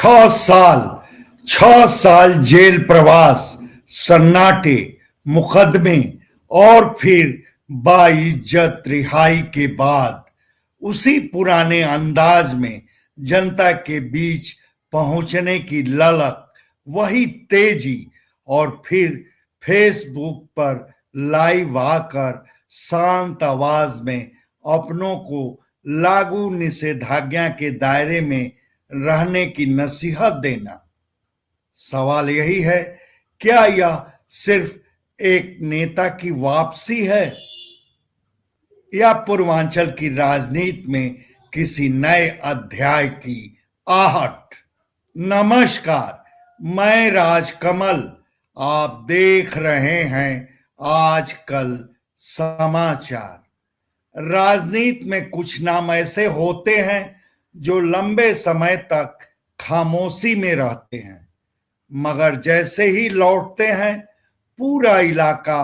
6 साल 6 साल जेल प्रवास, सन्नाटे, मुकदमे और फिर बाइज्जत रिहाई के बाद उसी पुराने अंदाज में जनता के बीच पहुंचने की ललक, वही तेजी, और फिर फेसबुक पर लाइव आकर शांत आवाज में अपनों को लागू निषेधाज्ञा के दायरे में रहने की नसीहत देना। सवाल यही है, क्या यह सिर्फ एक नेता की वापसी है या पूर्वांचल की राजनीति में किसी नए अध्याय की आहट? नमस्कार, मैं राजकमल। आप देख रहे हैं आजकल समाचार। राजनीति में कुछ नाम ऐसे होते हैं जो लंबे समय तक खामोशी में रहते हैं, मगर जैसे ही लौटते हैं पूरा इलाका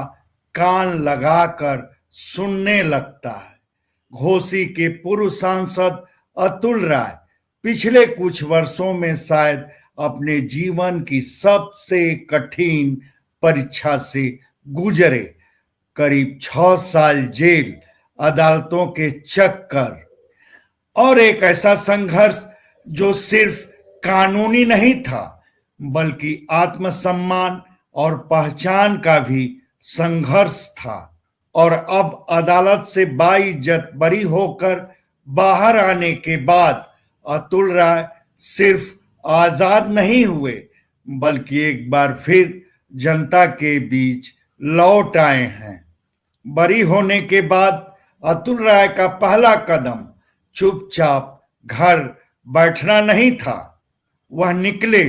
कान लगाकर सुनने लगता है। घोसी के पूर्व सांसद अतुल राय पिछले कुछ वर्षों में शायद अपने जीवन की सबसे कठिन परीक्षा से गुजरे। करीब 6 साल जेल, अदालतों के चक्कर और एक ऐसा संघर्ष जो सिर्फ कानूनी नहीं था बल्कि आत्मसम्मान और पहचान का भी संघर्ष था। और अब अदालत से बाइज्जत बरी होकर बाहर आने के बाद अतुल राय सिर्फ आजाद नहीं हुए बल्कि एक बार फिर जनता के बीच लौट आए हैं। बरी होने के बाद अतुल राय का पहला कदम चुपचाप घर बैठना नहीं था। वह निकले,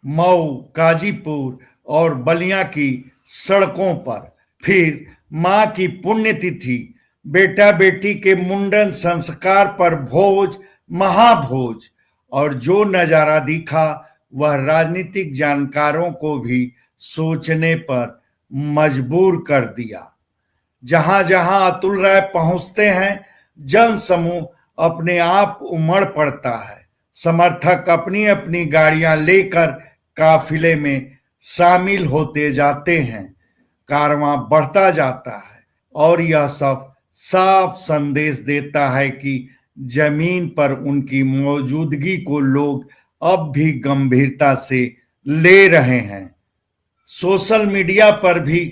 मऊ, गाजीपुर और बलिया की सड़कों पर। फिर मां की पुण्यतिथि, बेटा बेटी के मुंडन संस्कार पर भोज, महाभोज, और जो नजारा दिखा वह राजनीतिक जानकारों को भी सोचने पर मजबूर कर दिया। जहां जहां अतुल राय पहुंचते हैं जन समूह अपने आप उमड़ पड़ता है। समर्थक अपनी अपनी गाड़ियां लेकर काफिले में शामिल होते जाते हैं। कारवां बढ़ता जाता है और यह सब साफ संदेश देता है कि जमीन पर उनकी मौजूदगी को लोग अब भी गंभीरता से ले रहे हैं। सोशल मीडिया पर भी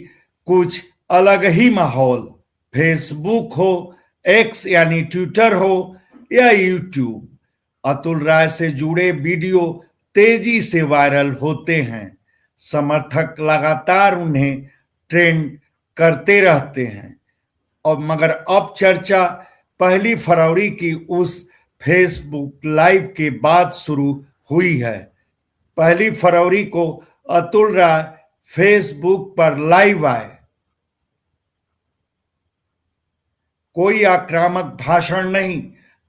कुछ अलग ही माहौल। फेसबुक हो, एक्स यानी ट्विटर हो या यूट्यूब, अतुल राय से जुड़े वीडियो तेजी से वायरल होते हैं। समर्थक लगातार उन्हें ट्रेंड करते रहते हैं। और मगर अब चर्चा 1 फरवरी की उस फेसबुक लाइव के बाद शुरू हुई है। 1 फरवरी को अतुल राय फेसबुक पर लाइव आए। कोई आक्रामक भाषण नहीं,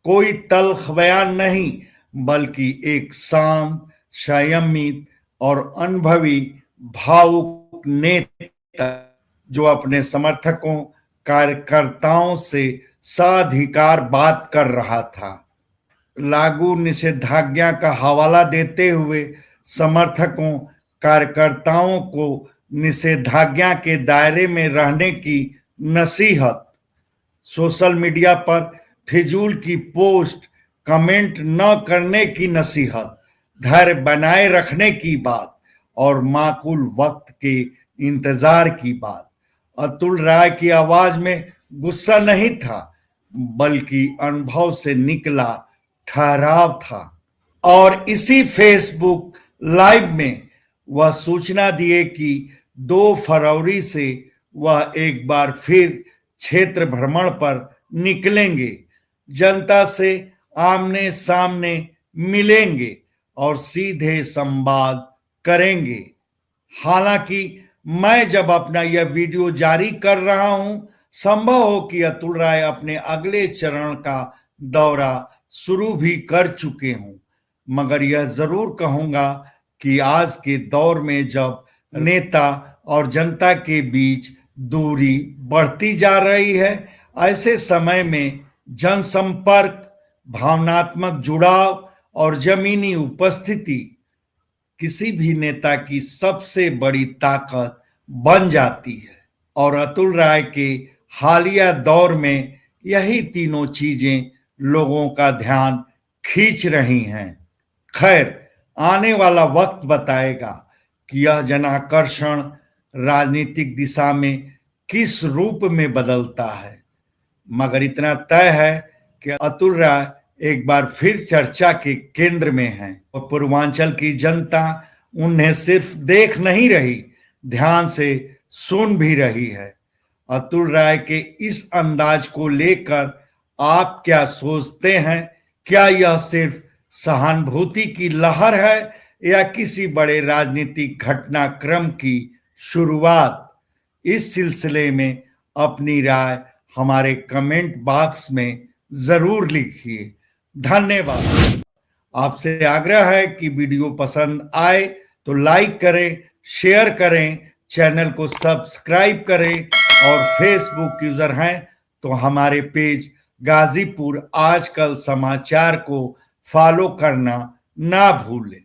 कोई तल्ख बयान नहीं, बल्कि एक शांत, संयमित और अनुभवी भावुक नेता जो अपने समर्थकों, कार्यकर्ताओं से साधिकार बात कर रहा था। लागू निषेधाज्ञा का हवाला देते हुए समर्थकों, कार्यकर्ताओं को निषेधाज्ञा के दायरे में रहने की नसीहत, सोशल मीडिया पर फिजूल की पोस्ट, कमेंट न करने की नसीहत, धैर्य बनाए रखने की बात और माकूल वक्त के इंतजार की बात। अतुल राय की आवाज में गुस्सा नहीं था बल्कि अनुभव से निकला ठहराव था। और इसी फेसबुक लाइव में वह सूचना दिए कि 2 फरवरी से वह एक बार फिर क्षेत्र भ्रमण पर निकलेंगे, जनता से आमने सामने मिलेंगे और सीधे संवाद करेंगे। हालांकि मैं जब अपना यह वीडियो जारी कर रहा हूं, संभव हो कि अतुल राय अपने अगले चरण का दौरा शुरू भी कर चुके हों, मगर यह जरूर कहूंगा कि आज के दौर में जब नेता और जनता के बीच दूरी बढ़ती जा रही है, ऐसे समय में जनसंपर्क, भावनात्मक जुड़ाव और जमीनी उपस्थिति किसी भी नेता की सबसे बड़ी ताकत बन जाती है। और अतुल राय के हालिया दौर में यही तीनों चीजें लोगों का ध्यान खींच रही हैं। खैर, आने वाला वक्त बताएगा कि यह जनाकर्षण राजनीतिक दिशा में किस रूप में बदलता है, मगर इतना तय है कि अतुल राय एक बार फिर चर्चा के केंद्र में हैं और पूर्वांचल की जनता उन्हें सिर्फ देख नहीं रही, ध्यान से सुन भी रही है। अतुल राय के इस अंदाज को लेकर आप क्या सोचते हैं? क्या यह सिर्फ सहानुभूति की लहर है या किसी बड़े राजनीतिक घटनाक्रम की शुरुआत? इस सिलसिले में अपनी राय हमारे कमेंट बॉक्स में जरूर लिखिए। धन्यवाद। आपसे आग्रह है कि वीडियो पसंद आए तो लाइक करें, शेयर करें, चैनल को सब्सक्राइब करें और फेसबुक यूजर हैं तो हमारे पेज गाजीपुर आजकल समाचार को फॉलो करना ना भूलें।